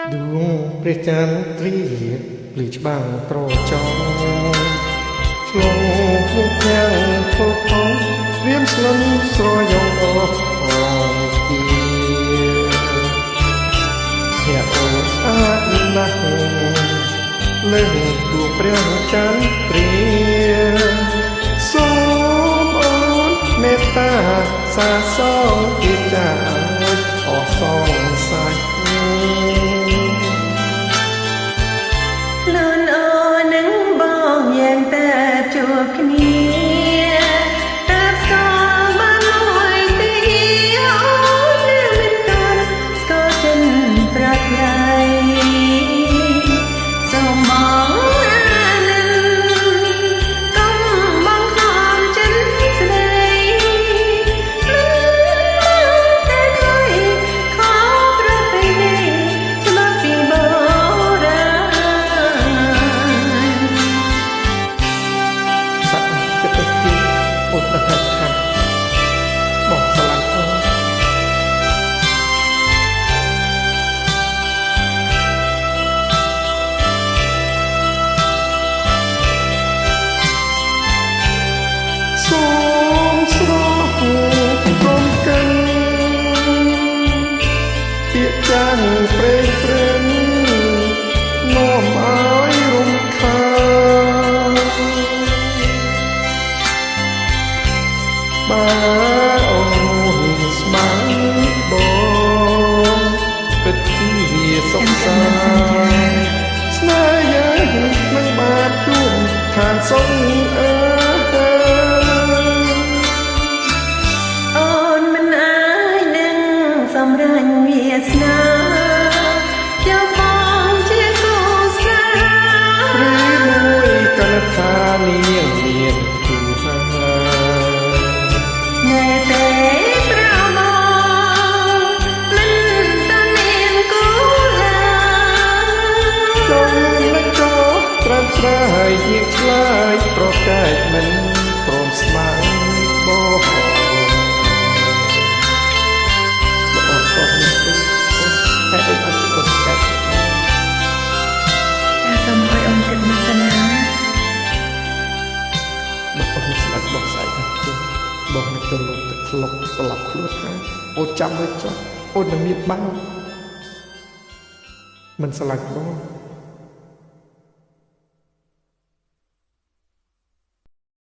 ดวงព្រះចន្ទ្រាភ្លឺច្បាំងត្រចង់ឆ្លងមុខយ៉ាងផុសផុសវាមស្លឹមស្រយងអស់អងជាភ័ក្រអូនស្អាតណាស់លើដួងព្រះចន្ទ្រាសូមអូនមេត្តាសាសងជាចាអស់សងសាច់ខ្លួនអូននឹងបងយ៉ាងតែជួបគ្នាតែស្គាល់បានមួយទីអូនមិនទាន់ស្គាល់ចិនប្រថ្លៃសូមបងអានិនកុំបងខំចិនស្ដីមិនតែឃើញខំប្រពៃណីច្បាប់ពីបរាណអូនដឹងថាបងស្រឡាញ់អូនសូមស្រស់ព្រមកិនពាក្យចាស់ព្រេងព្រេងនាំឲ្យរំខានបើអូនស្មានបងពិតជាសុខសាន្តស្នេហ៍យ៉ាងនឹងបានជួបឋានសុខអើអូនមិនអាចនឹងសម្រេចវាសនាយកបងជាគូស្នេហ៍ព្រីមួយកលថានាងមានគូហើយណែតែប្រមងមិនតាមានគូឡើយចង់នឹកចោលត្រាំស្រាយញៀកឆ្លើយប្រកែកមិនព្រមស្មានបងហើយអត់ទៅកាត់តែសូមឲ្យអូនគិតមិនសិនណាបងស្លាប់បងស្អែកទៅបងនឹងទៅលោកទឹកស្លុកស្លាប់ខ្លួនហើយអូនចាំមើលចុះអូននឹងមានបាវមិនស្លាប់បង